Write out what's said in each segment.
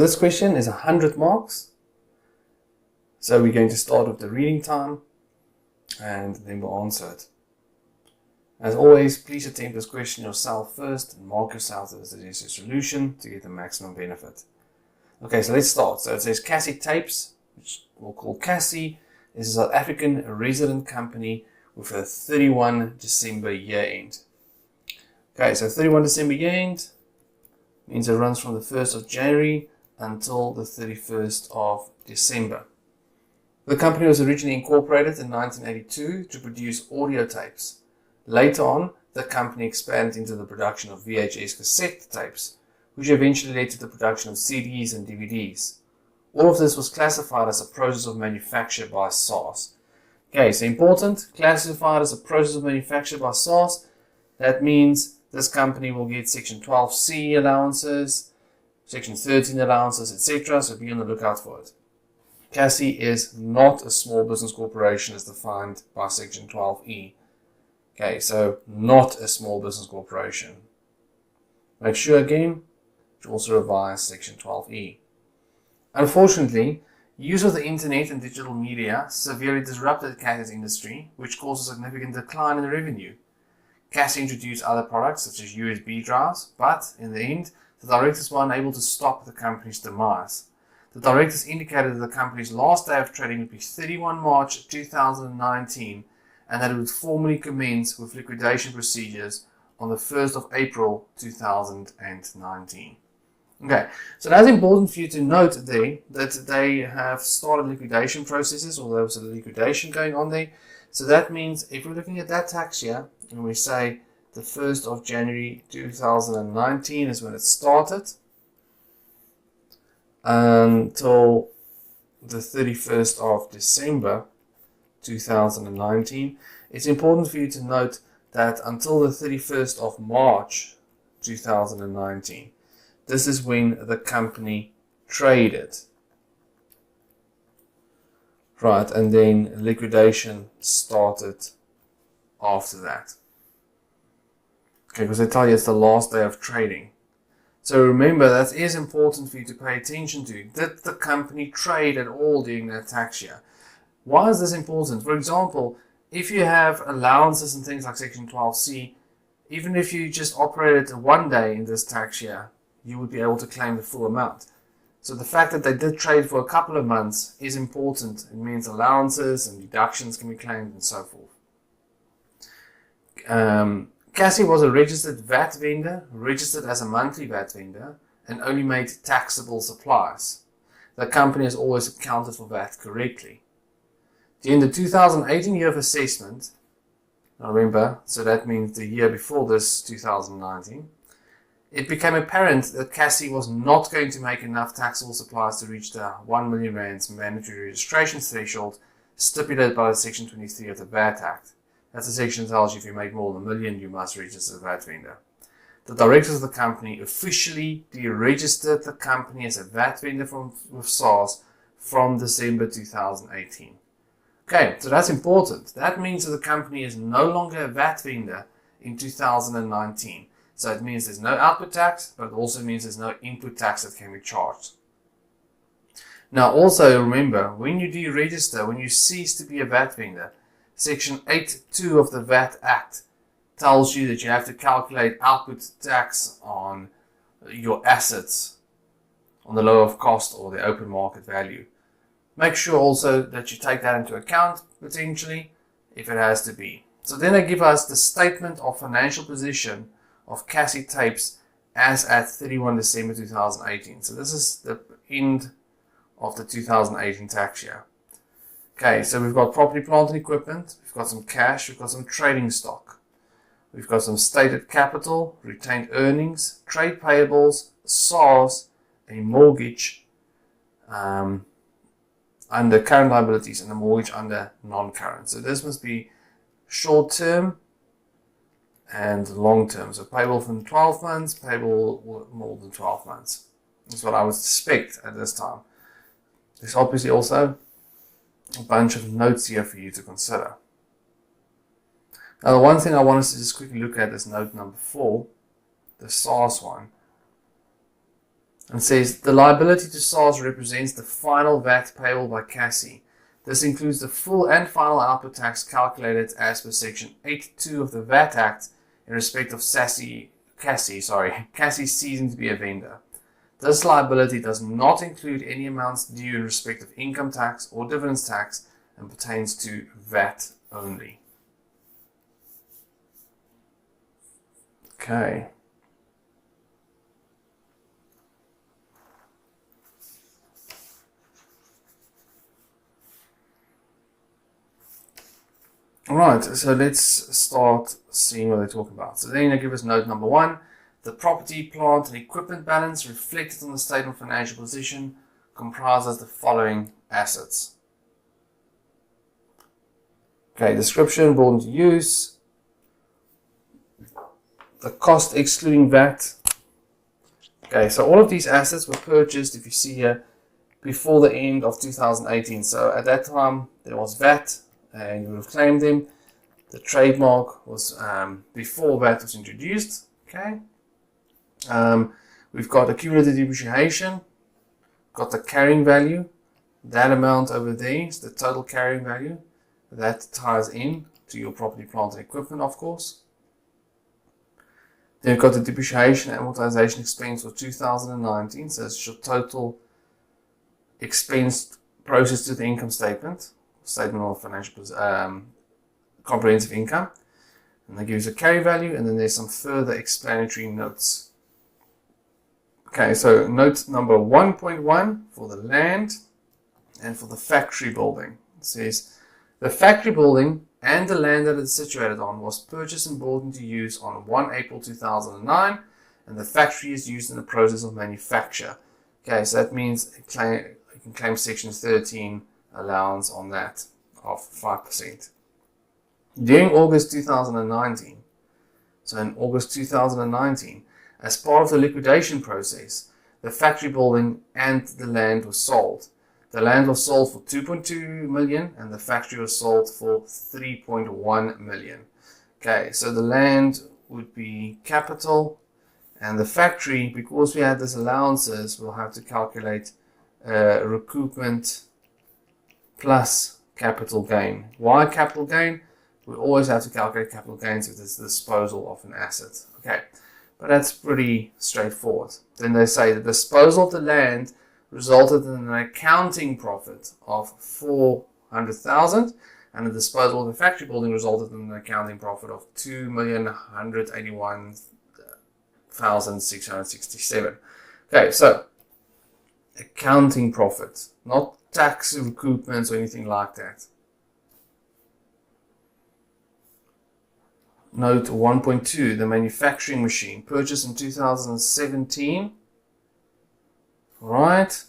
this question is 100 marks. So we're going to start with the reading time and then we'll answer it. As always, please attempt this question yourself first and mark yourself as it is a solution to get the maximum benefit. Okay, so let's start. So it says Cassie Tapes, which we'll call Cassie, is a South African resident company with a 31 December year end. Okay, so 31 December year end means it runs from the 1st of January until the 31st of December. The company was originally incorporated in 1982 to produce audio tapes. Later on, the company expanded into the production of VHS cassette tapes, which eventually led to the production of CDs and DVDs. All of this was classified as a process of manufacture by SARS. Okay, so important, classified as a process of manufacture by SARS. That means this company will get Section 12C allowances, Section 13 allowances, etc. So be on the lookout for it. Cassie is not a small business corporation as defined by Section 12E. Okay, so not a small business corporation. Make sure again to also revise Section 12E. Unfortunately, use of the internet and digital media severely disrupted Cassie's industry, which caused a significant decline in revenue. Cassie introduced other products such as USB drives, but in the end, the directors were unable to stop the company's demise. The directors indicated that the company's last day of trading would be 31 March 2019 and that it would formally commence with liquidation procedures on the 1st of April 2019. Okay, so that's important for you to note there that they have started liquidation processes, or there was a liquidation going on there. So that means if we're looking at that tax year and we say the 1st of January 2019 is when it started until the 31st of December 2019, it's important for you to note that until the 31st of March 2019, this is when the company traded. Right, and then liquidation started after that. Okay, because they tell you it's the last day of trading. So remember, that is important for you to pay attention to. Did the company trade at all during that tax year? Why is this important? For example, if you have allowances and things like Section 12C, even if you just operated one day in this tax year, you would be able to claim the full amount. So the fact that they did trade for a couple of months is important. It means allowances and deductions can be claimed and so forth. Cassie was a registered VAT vendor, registered as a monthly VAT vendor, and only made taxable supplies. The company has always accounted for VAT correctly. During the 2018 year of assessment, now remember, so that means the year before this, 2019, it became apparent that Cassie was not going to make enough taxable supplies to reach the 1 million rands mandatory registration threshold stipulated by Section 23 of the VAT Act. That's the section that tells you if you make more than $1 million, you must register as a VAT vendor. The directors of the company officially deregistered the company as a VAT vendor with SARS from December 2018. Okay, so that's important. That means that the company is no longer a VAT vendor in 2019. So it means there's no output tax, but it also means there's no input tax that can be charged. Now also remember, when you deregister, when you cease to be a VAT vendor, Section 8.2 of the VAT Act tells you that you have to calculate output tax on your assets on the low of cost or the open market value. Make sure also that you take that into account potentially if it has to be. So then they give us the statement of financial position of Cassie Tapes as at 31 December 2018. So this is the end of the 2018 tax year. Okay, so we've got property, plant and equipment, we've got some cash, we've got some trading stock, we've got some stated capital, retained earnings, trade payables, SARS, a mortgage under current liabilities and a mortgage under non-current. So this must be short term and long term. So payable from 12 months, payable more than 12 months. That's what I would suspect at this time. There's obviously also a bunch of notes here for you to consider. Now the one thing I want us to just quickly look at is note number 4, the SARS one. And says the liability to SARS represents the final VAT payable by Cassie. This includes the full and final output tax calculated as per Section 82 of the VAT Act in respect of Cassie ceasing to be a vendor. This liability does not include any amounts due in respect of income tax or dividends tax and pertains to VAT only. Okay. Alright, so let's start seeing what they talk about. So then they give us note number 1. The property, plant and equipment balance reflected on the statement of financial position comprises the following assets. Okay, description, brought into use. The cost excluding VAT. Okay, so all of these assets were purchased, if you see here, before the end of 2018. So at that time, there was VAT, and you would have claimed them. The trademark was before VAT was introduced. Okay. We've got accumulated depreciation, got the carrying value. That amount over there is the total carrying value. That ties in to your property, plant and equipment, of course. Then we've got the depreciation and amortization expense for 2019. So it's your total expense processed to the income statement of financial comprehensive income. And they give us a carry value, and then there's some further explanatory notes. Okay, so note number 1.1 for the land and for the factory building. It says, the factory building and the land that it's situated on was purchased and brought into use on 1 April 2009, and the factory is used in the process of manufacture. Okay, so that means you can claim Section 13 allowance on that of 5%. During August 2019, so in August 2019, as part of the liquidation process, the factory building and the land was sold. The land was sold for 2.2 million and the factory was sold for 3.1 million. Okay, so the land would be capital, and the factory, because we had these allowances, we'll have to calculate recoupment plus capital gain. Why capital gain? We always have to calculate capital gains if it's the disposal of an asset. Okay, but that's pretty straightforward. Then they say the disposal of the land resulted in an accounting profit of 400,000, and the disposal of the factory building resulted in an accounting profit of 2,181,667. Okay, so accounting profit, not tax recoupments or anything like that. Note 1.2, the manufacturing machine purchased in 2017. Right.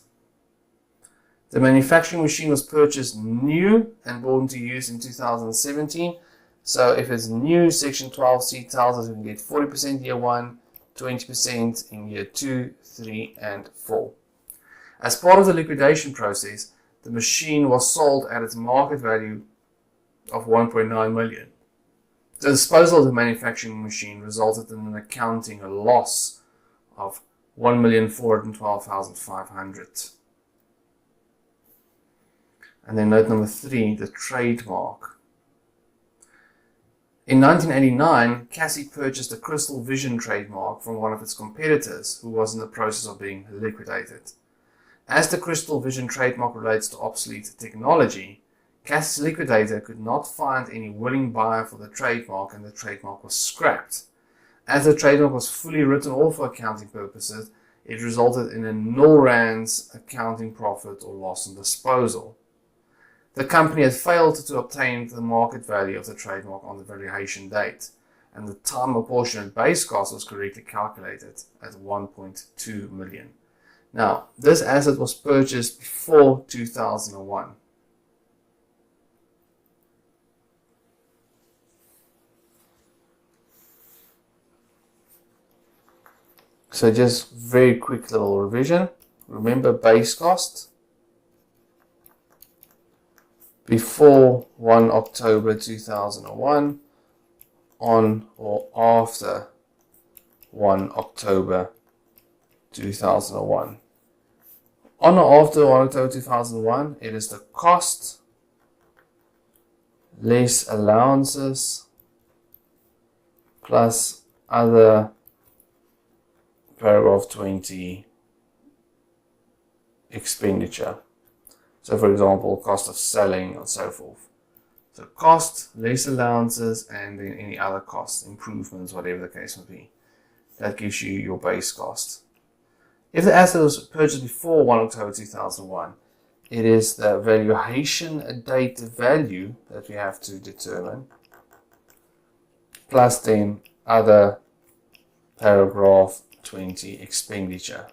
The manufacturing machine was purchased new and brought into use in 2017. So if it's new, Section 12C tells us we can get 40% year 1, 20% in year 2, 3, and 4. As part of the liquidation process, the machine was sold at its market value of 1.9 million. The disposal of the manufacturing machine resulted in an accounting loss of 1,412,500. And then note number 3, the trademark. In 1989, Cassie purchased a Crystal Vision trademark from one of its competitors who was in the process of being liquidated. As the Crystal Vision trademark relates to obsolete technology, Cassie's liquidator could not find any willing buyer for the trademark, and the trademark was scrapped. As the trademark was fully written off for accounting purposes, it resulted in a null rands accounting profit or loss on disposal. The company had failed to obtain the market value of the trademark on the valuation date, and the time apportionment base cost was correctly calculated at 1.2 million. Now, this asset was purchased before 2001. So just very quick little revision. Remember base cost before 1 October 2001, on or after 1 October 2001. On or after 1 October 2001, it is the cost less allowances plus other paragraph 20 expenditure. So for example, cost of selling and so forth. So cost, less allowances, and then any other costs, improvements, whatever the case may be. That gives you your base cost. If the asset was purchased before 1 October 2001, it is the valuation date value that we have to determine, plus then other paragraph 20 expenditure.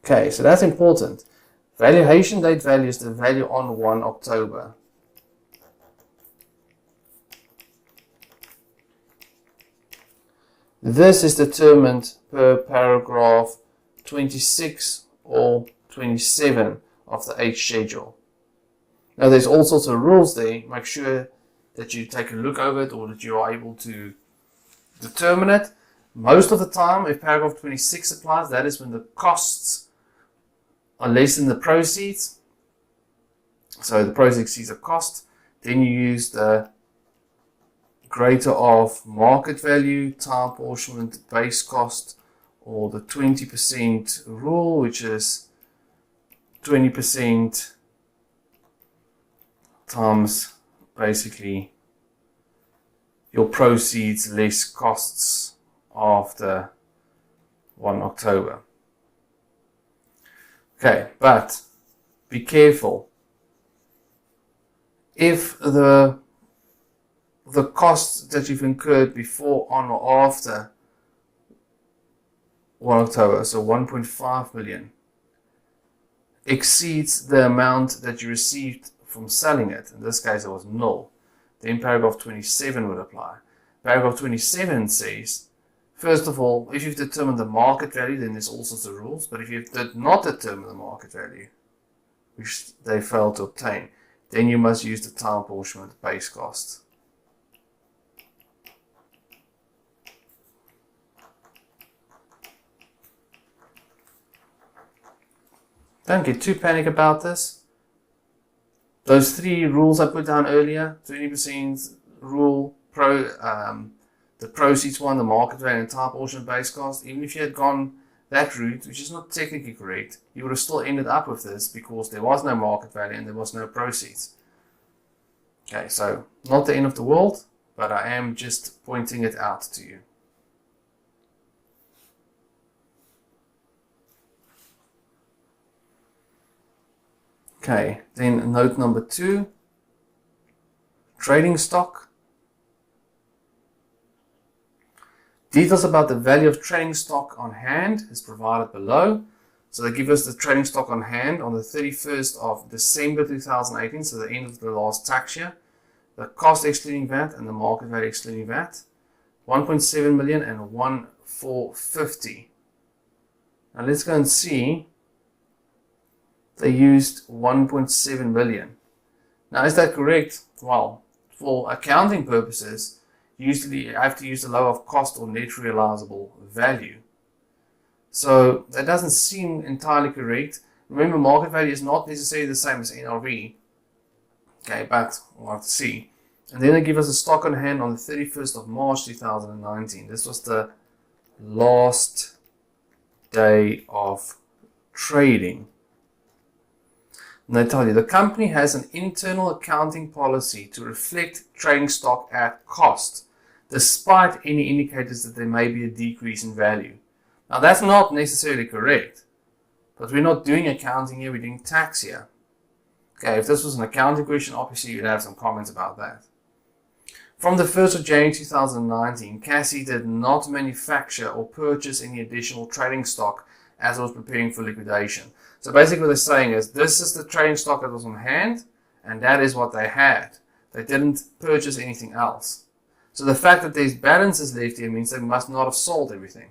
Okay, so that's important. Valuation date value is the value on 1 October. This is determined per paragraph 26 or 27 of the H schedule. Now there's all sorts of rules there. Make sure that you take a look over it or that you are able to determine it. Most of the time, if paragraph 26 applies, that is when the costs are less than the proceeds. So the proceeds exceeds the cost. Then you use the greater of market value, time apportionment, base cost, or the 20% rule, which is 20% times basically your proceeds less costs after 1 October. Okay, but be careful. If the costs that you've incurred before, on, or after 1 October, so 1.5 million, exceeds the amount that you received from selling it, in this case it was null, then paragraph 27 would apply. Paragraph 27 says, first of all, if you've determined the market value, then there's all sorts of rules, but if you did not determine the market value, which they failed to obtain, then you must use the time apportionment base cost. Don't get too panicked about this. Those three rules I put down earlier, 20% rule, the proceeds one, the market value, and time portion base cost, even if you had gone that route, which is not technically correct, you would have still ended up with this because there was no market value and there was no proceeds. Okay, so not the end of the world, but I am just pointing it out to you. Okay, then note number 2, trading stock. Details about the value of trading stock on hand is provided below. So they give us the trading stock on hand on the 31st of December 2018, so the end of the last tax year. The cost excluding VAT and the market value excluding VAT, 1.7 million and 1,450. Now let's go and see. They used 1.7 million. Now, is that correct? Well, for accounting purposes, usually I have to use the lower of cost or net realizable value. So that doesn't seem entirely correct. Remember, market value is not necessarily the same as NRV. Okay, but we'll have to see. And then they give us a stock on hand on the 31st of March 2019. This was the last day of trading. And they tell you the company has an internal accounting policy to reflect trading stock at cost, despite any indicators that there may be a decrease in value. Now that's not necessarily correct, but we're not doing accounting here, we're doing tax here. Okay, if this was an accounting question, obviously you'd have some comments about that. From the 1st of January 2019, Cassie did not manufacture or purchase any additional trading stock as it was preparing for liquidation. So basically what they're saying is this is the trading stock that was on hand, and that is what they had. They didn't purchase anything else. So the fact that there's balances left here means they must not have sold everything.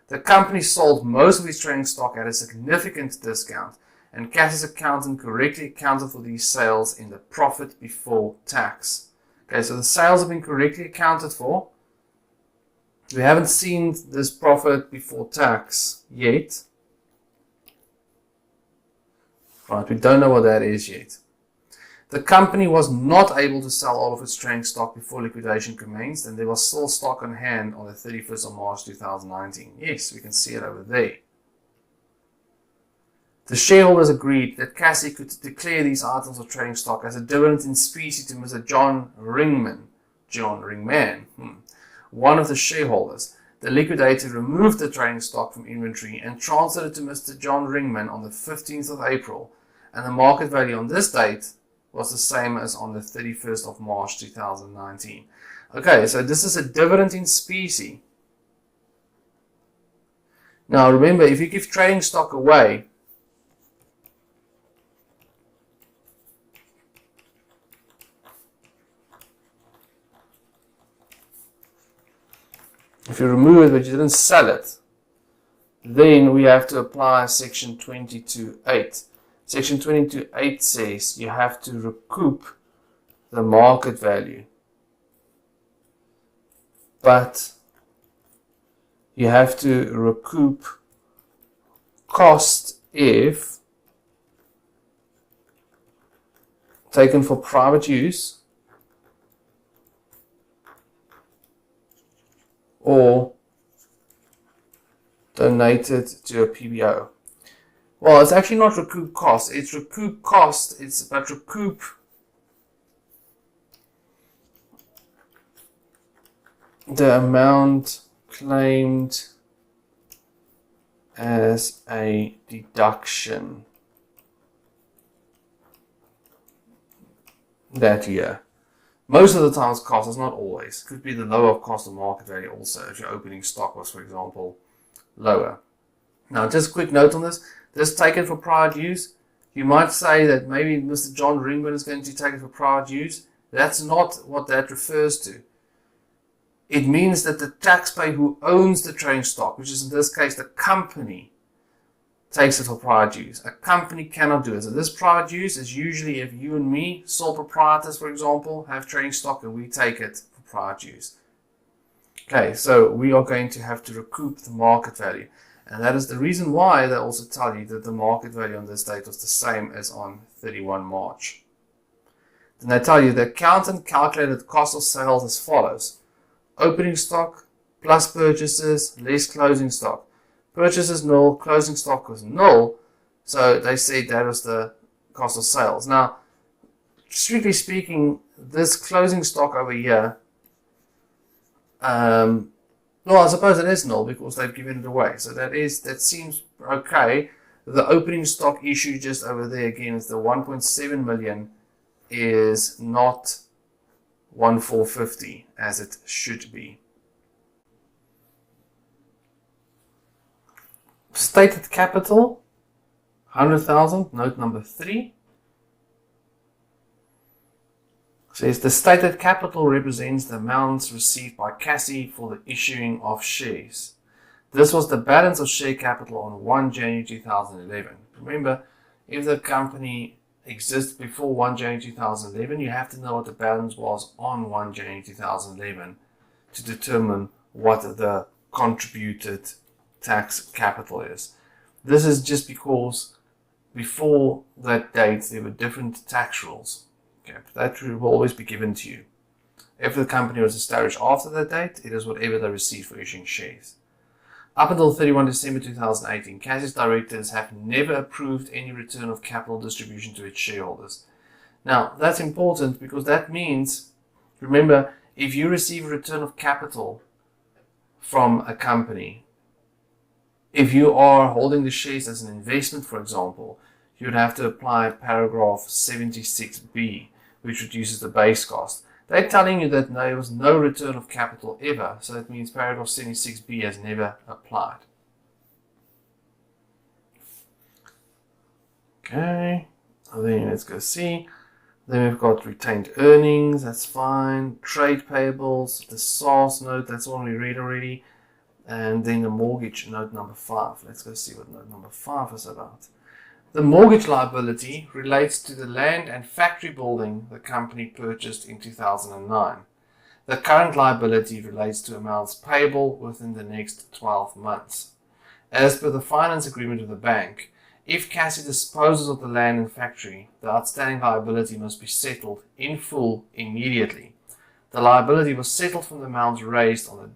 The company sold most of its trading stock at a significant discount, and Cassie's accountant correctly accounted for these sales in the profit before tax Okay, so the sales have been correctly accounted for. We haven't seen this profit before tax yet. Right, we don't know what that is yet. The company was not able to sell all of its trading stock before liquidation commenced, and there was still stock on hand on the 31st of March 2019. Yes, we can see it over there. The shareholders agreed that Cassie could declare these items of trading stock as a dividend in specie to Mr. John Ringman, one of the shareholders. The liquidator removed the trading stock from inventory and transferred it to Mr. John Ringman on the 15th of April, and the market value on this date was the same as on the 31st of March 2019. Okay, so this is a dividend in specie. Now remember, if you give trading stock away, if you remove it but you didn't sell it, then we have to apply section 22.8. Section 22.8 says you have to recoup the market value, but you have to recoup cost if taken for private use or donated to a PBO. Well, it's actually not recoup cost. It's recoup cost. It's about recoup the amount claimed as a deduction that year. Most of the time it's cost, it's not always. It could be the lower cost of market value also, if your opening stock was, for example, lower. Now, just a quick note on this. This taken for private use. You might say that maybe Mr. John Ringman is going to take it for private use. That's not what that refers to. It means that the taxpayer who owns the trading stock, which is in this case the company, takes it for private use. A company cannot do it. So this private use is usually if you and me, sole proprietors for example, have trading stock and we take it for private use. Okay, so we are going to have to recoup the market value. And that is the reason why they also tell you that the market value on this date was the same as on 31 March. Then they tell you the accountant calculated the cost of sales as follows. Opening stock plus purchases less closing stock. Purchases null, closing stock was null. So they said that was the cost of sales. Now, strictly speaking, this closing stock over here, well, I suppose it is null because they've given it away. So that seems okay. The opening stock issue just over there again is the 1.7 million is not 1,450 as it should be. Stated capital 100,000, note number 3. Says the stated capital represents the amounts received by Cassie for the issuing of shares. This was the balance of share capital on 1 January 2011. Remember, if the company exists before 1 January 2011, you have to know what the balance was on 1 January 2011 to determine what the contributed tax capital is. This is just because before that date there were different tax rules. Okay, that will always be given to you. If the company was established after that date, it is whatever they received for issuing shares. Up until 31 December 2018, Cassie's directors have never approved any return of capital distribution to its shareholders. Now, that's important because that means, remember, if you receive a return of capital from a company, if you are holding the shares as an investment, for example, you would have to apply paragraph 76B, which reduces the base cost. They're telling you that there was no return of capital ever, so that means paragraph 76B has never applied. Okay, then let's go see. Then we've got retained earnings, that's fine. Trade payables, the SARS note, that's one we read already. And then the mortgage, note number 5. Let's go see what note number 5 is about. The mortgage liability relates to the land and factory building the company purchased in 2009. The current liability relates to amounts payable within the next 12 months. As per the finance agreement of the bank, if Cassie disposes of the land and factory, the outstanding liability must be settled in full immediately. The liability was settled from the amounts raised on the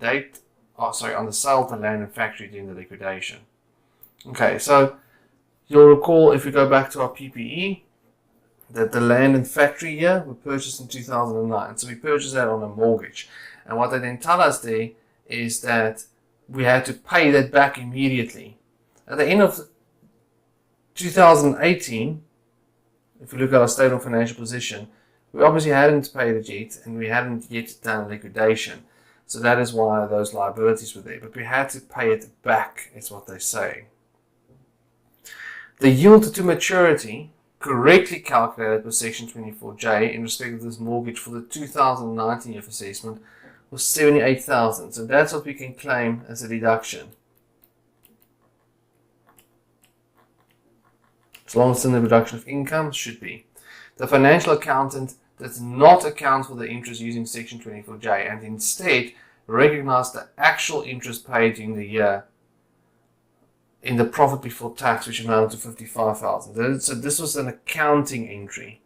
sale of the land and factory during the liquidation. Okay, so you'll recall, if we go back to our PPE, that the land and factory here were purchased in 2009. So we purchased that on a mortgage. And what they then tell us there is that we had to pay that back immediately. At the end of 2018, if we look at our stable financial position, we obviously hadn't paid it yet, and we hadn't yet done a liquidation. So that is why those liabilities were there. But we had to pay it back, is what they're saying. The yield to maturity, correctly calculated per Section 24J in respect of this mortgage for the 2019 year of assessment, was 78,000. So that's what we can claim as a deduction. As long as it's in the reduction of income, should be. The financial accountant does not account for the interest using Section 24J and instead recognize the actual interest paid in the year in the profit before tax, which amounted to 55,000. So this was an accounting entry.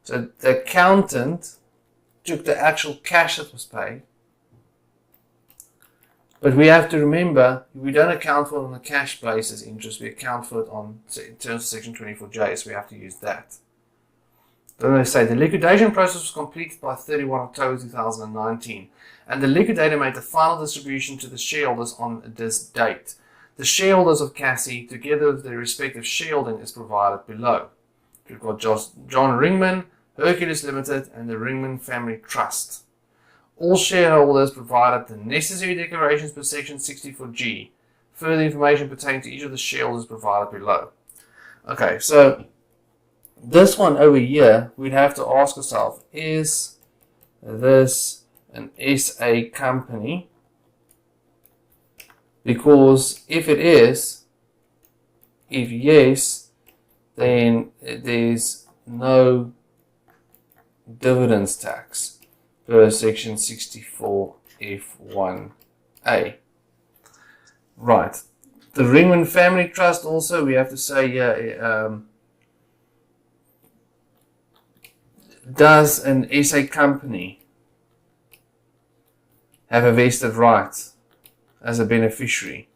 So the accountant took the actual cash that was paid, but we have to remember, we don't account for it on a cash basis interest, we account for it in terms of Section 24J, so we have to use that. Then they say the liquidation process was completed by 31 October 2019, and the liquidator made the final distribution to the shareholders on this date. The shareholders of Cassie, together with their respective shareholding, is provided below. We've got John Ringman, Hercules Limited, and the Ringman Family Trust. All shareholders provided the necessary declarations per Section 64G. Further information pertaining to each of the shareholders provided below. Okay, so this one over here, we'd have to ask ourselves, is this an SA company? Because if it is, if yes, then there's no dividends tax per Section 64F1A. Right. The Ringman Family Trust also, we have to say, does an SA company have a vested right as a beneficiary?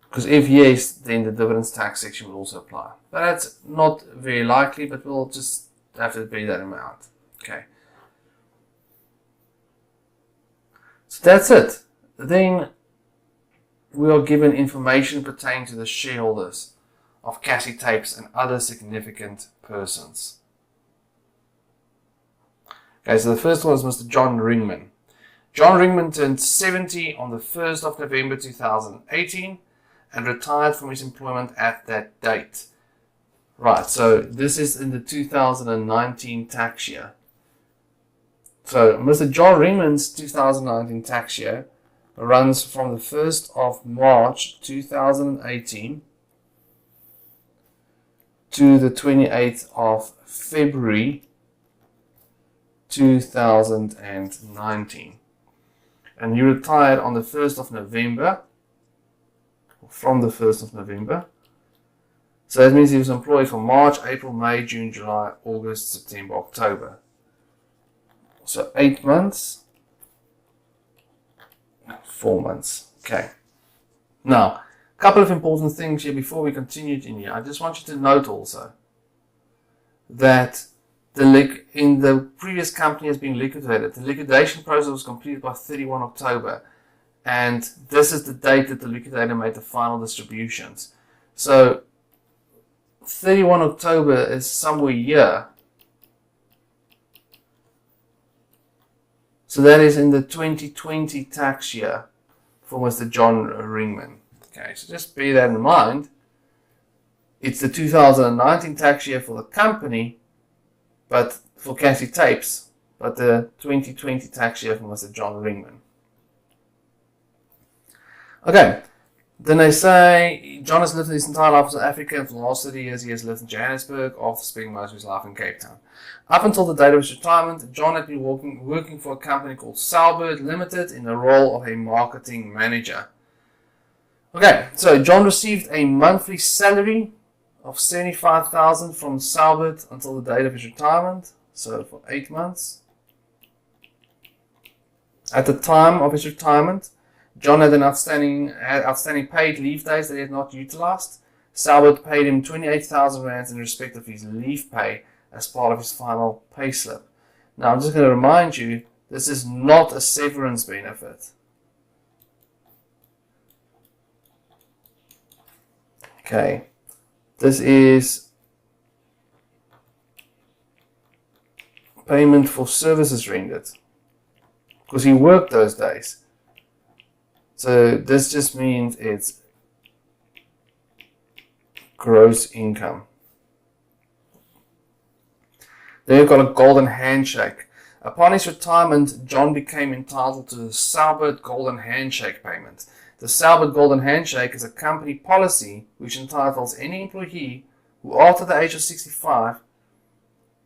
Because if yes, then the dividends tax section will also apply. But that's not very likely, but we'll just have to bear that in mind. Okay. So that's it. Then we are given information pertaining to the shareholders of Cassie Tapes and other significant persons. Okay, so the first one is Mr. John Ringman. John Ringman turned 70 on the 1st of November 2018 and retired from his employment at that date. Right, so this is in the 2019 tax year. So Mr. John Ringman's 2019 tax year runs from the 1st of March 2018 to the 28th of February 2019. And he retired on the 1st of November, from the 1st of November. So that means he was employed for March, April, May, June, July, August, September, October. So 8 months, 4 months. Okay. Now, a couple of important things here before we continue in here. I just want you to note also that in the previous company has been liquidated. The liquidation process was completed by 31 October. And this is the date that the liquidator made the final distributions. So 31 October is somewhere here. So that is in the 2020 tax year for Mr. John Ringman. Okay, so just bear that in mind. It's the 2019 tax year for the company, but for Cassie Tapes, but the 2020 tax year for Mr. John Ringman. Okay, Then they say John has lived his entire life in South Africa, and for the last 30 years he has lived in Johannesburg after spending most of his life in Cape Town. Up until the date of his retirement, John had been working for a company called Salbert Limited in the role of a marketing manager. Okay, so John received a monthly salary of $75,000 from Salbert until the date of his retirement, so for 8 months. At the time of his retirement, John had outstanding paid leave days that he had not utilized. Salbert paid him 28,000 rand in respect of his leave pay as part of his final pay slip. Now, I'm just going to remind you, this is not a severance benefit. Okay, this is payment for services rendered, because he worked those days. So this just means it's gross income. Then you've got a golden handshake. Upon his retirement, John became entitled to the Salbert Golden Handshake payment. The Salbert Golden Handshake is a company policy which entitles any employee who, after the age of 65,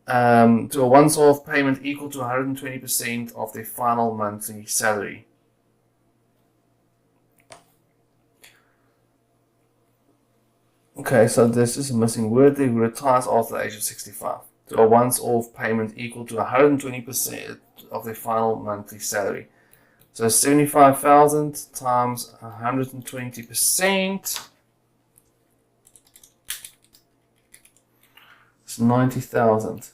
to a once-off payment equal to 120% of their final monthly salary. Okay, so this is a missing word there. Who retires after the age of 65 to a once-off payment equal to 120% of their final monthly salary. So 75,000 times 120%. It's 90,000.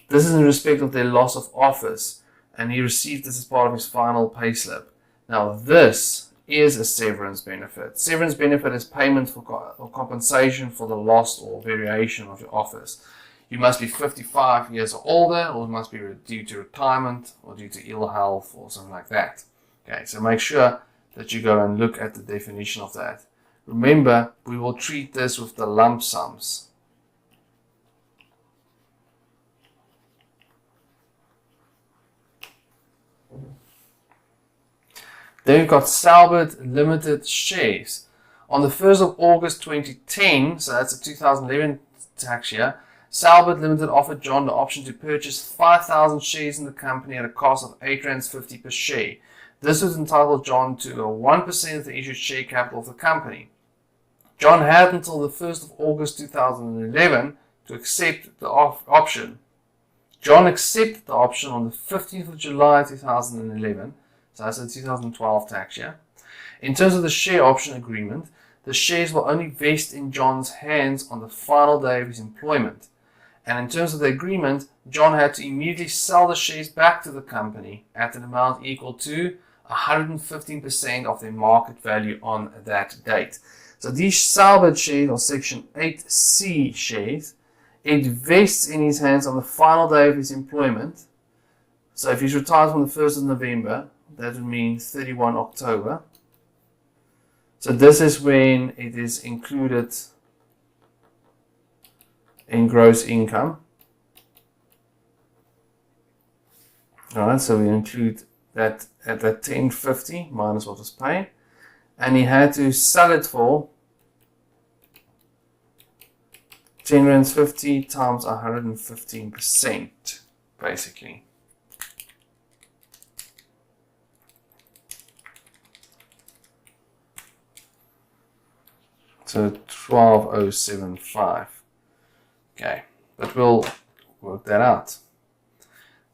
This is in respect of their loss of office, and he received this as part of his final payslip. Now this is a severance benefit. Severance benefit is payment for compensation for the loss or variation of your office. You must be 55 years or older, or it must be due to retirement or due to ill health or something like that. Okay, so make sure that you go and look at the definition of that. Remember, we will treat this with the lump sums. Then we've got Salbert Limited shares. On the 1st of August 2010, so that's the 2011 tax year, Salbert Limited offered John the option to purchase 5,000 shares in the company at a cost of R8.50 per share. This would entitle John to a 1% of the issued share capital of the company. John had until the 1st of August 2011 to accept the option. John accepted the option on the 15th of July 2011. So that's the 2012 tax year. In terms of the share option agreement, the shares will only vest in John's hands on the final day of his employment. And in terms of the agreement, John had to immediately sell the shares back to the company at an amount equal to 115% of their market value on that date. So these Salbert shares, or Section 8C shares, it vests in his hands on the final day of his employment. So if he's retired from the 1st of November, that would mean 31 October. So this is when it is included in gross income. Alright, so we include that at that 10.50 minus what was paid. And he had to sell it for 10.50 times 115%, basically. So 12,075. Okay, but we'll work that out.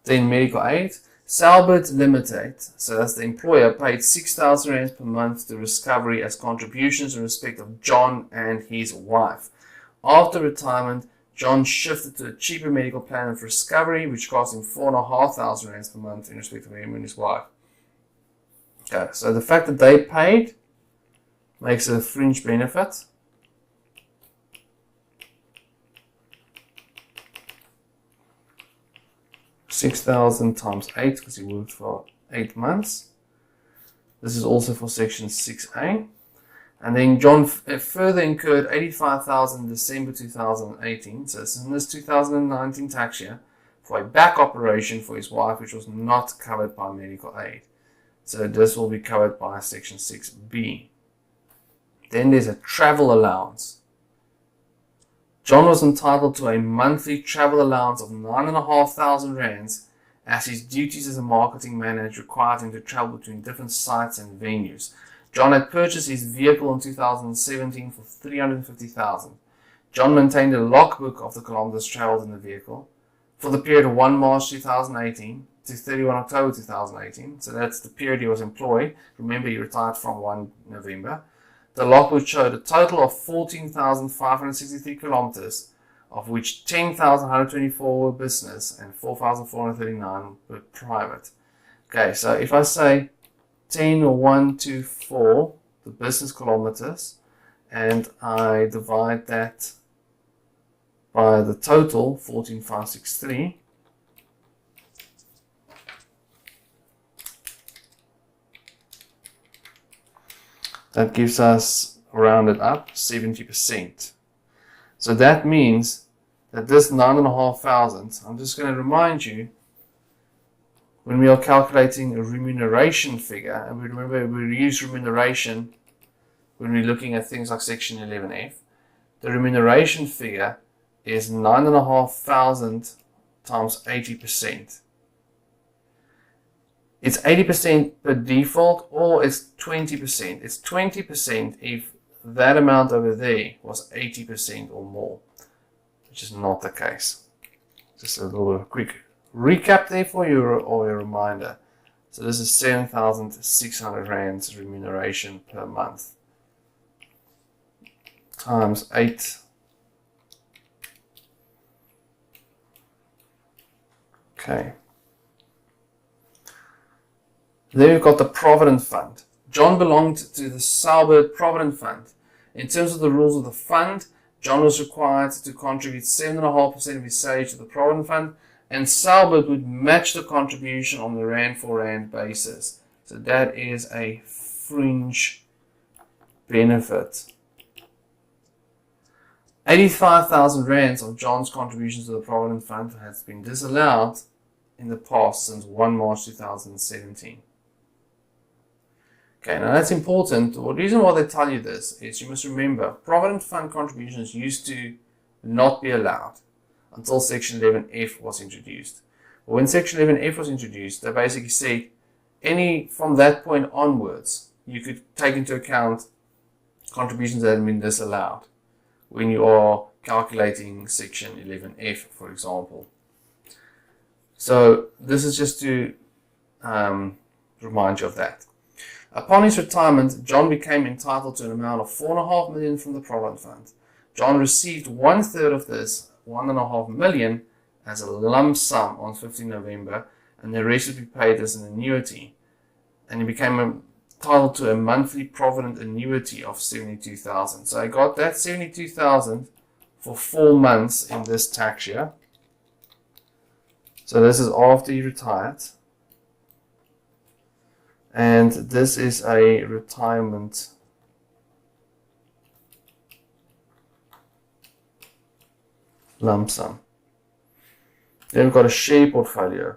Then medical aid. Salbert Limited, so that's the employer, paid 6,000 rand per month to Discovery as contributions in respect of John and his wife. After retirement, John shifted to a cheaper medical plan of Discovery, which cost him 4,500 rand per month in respect of him and his wife. Okay, so the fact that they paid makes it a fringe benefit. $6,000 times 8, because he worked for 8 months. This is also for Section 6A. And then John further incurred $85,000 in December 2018, so this is in this 2019 tax year, for a back operation for his wife, which was not covered by medical aid. So this will be covered by Section 6B. Then there's a travel allowance. John was entitled to a monthly travel allowance of 9,500 rands, as his duties as a marketing manager required him to travel between different sites and venues. John had purchased his vehicle in 2017 for 350,000. John maintained a logbook of the kilometers travelled in the vehicle for the period of 1 March 2018 to 31 October 2018. So that's the period he was employed. Remember, he retired from 1 November. The logbook showed a total of 14,563 kilometers, of which 10,124 were business and 4,439 were private. Okay, so if I say 10,124, the business kilometers, and I divide that by the total, 14,563, that gives us, rounded up, 70%. So that means that this 9,500, I'm just going to remind you, when we are calculating a remuneration figure, and we remember we use remuneration when we're looking at things like section 11F, the remuneration figure is 9,500 times 80%. It's 80% per default, or it's 20%. It's 20% if that amount over there was 80% or more, which is not the case. Just a little bit of a quick recap there for you, or a reminder. So this is 7,600 rands remuneration per month times 8. Okay. Then we've got the Provident Fund. John belonged to the Salbert Provident Fund. In terms of the rules of the fund, John was required to contribute 7.5% of his salary to the Provident Fund, and Salbert would match the contribution on the rand for rand basis. So that is a fringe benefit. 85,000 rands of John's contributions to the Provident Fund has been disallowed in the past since 1 March 2017. Okay, now that's important. The reason why they tell you this is you must remember Provident Fund contributions used to not be allowed until Section 11F was introduced. When Section 11F was introduced, they basically said from that point onwards, you could take into account contributions that have been disallowed when you are calculating Section 11F, for example. So this is just to remind you of that. Upon his retirement, John became entitled to an amount of 4.5 million from the Provident Fund. John received 1/3 of this, 1.5 million, as a lump sum on 15 November, and the rest would be paid as an annuity. And he became entitled to a monthly Provident annuity of 72,000. So I got that 72,000 for 4 months in this tax year. So this is after he retired. And this is a retirement lump sum. Then we've got a share portfolio.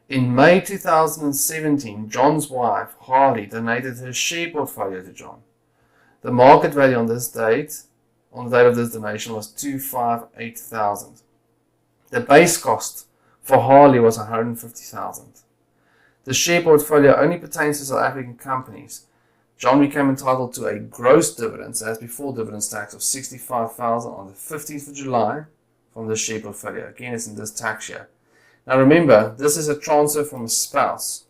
In May 2017, John's wife, Harley, donated her share portfolio to John. The market value on this date, on the date of this donation, was 258,000. The base cost for Harley was 150,000. The share portfolio only pertains to South African companies. John became entitled to a gross dividends, as before dividends tax, of 65,000 on the 15th of July from the share portfolio. Again, it's in this tax year. Now remember, this is a transfer from a spouse.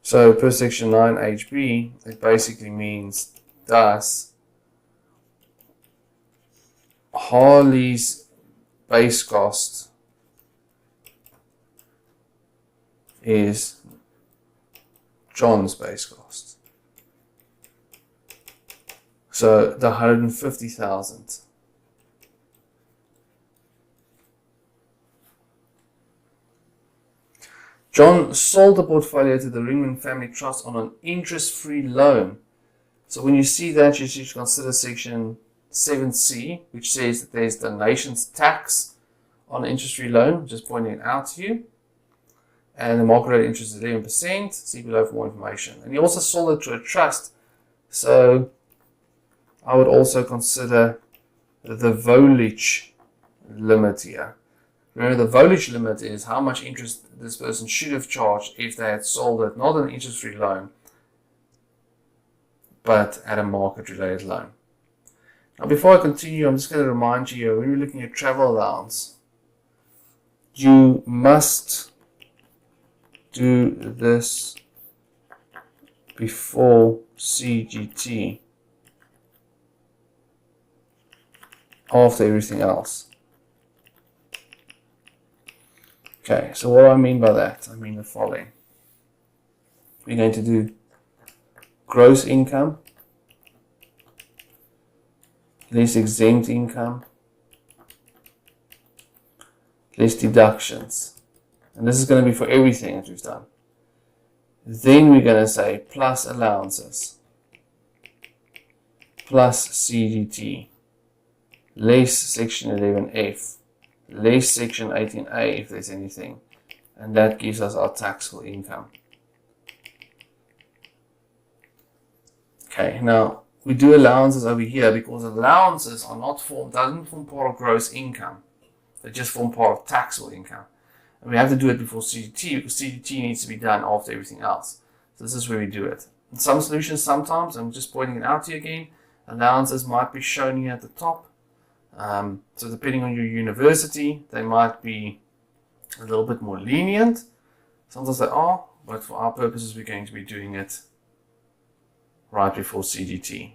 So per section 9HB, it basically means thus Harley's base cost is John's base cost. So the 150,000. John sold the portfolio to the Ringman Family Trust on an interest-free loan. So when you see that, you should consider section 7C, which says that there's donations tax on an interest-free loan, just pointing it out to you. and the market rate interest is 11%. See below for more information. And he also sold it to a trust, so I would also consider the volage limit here. Remember, the volage limit is how much interest this person should have charged if they had sold it, not an interest-free loan, but at a market-related loan. Now, before I continue, I'm just going to remind you, when you're looking at travel allowance, you must do this before CGT, after everything else. Okay, so what do I mean by that? I mean the following. We're going to do gross income, less exempt income, less deductions. And this is going to be for everything that we've done. Then we're going to say plus allowances, plus CGT, less section 11F, less section 18A if there's anything. And that gives us our taxable income. Okay, now we do allowances over here because allowances are not doesn't form part of gross income. They just form part of taxable income. And we have to do it before CGT because CGT needs to be done after everything else. So this is where we do it. In some solutions, sometimes, I'm just pointing it out to you again, allowances might be shown here at the top. So depending on your university, they might be a little bit more lenient. Sometimes they are, but for our purposes, we're going to be doing it right before CGT.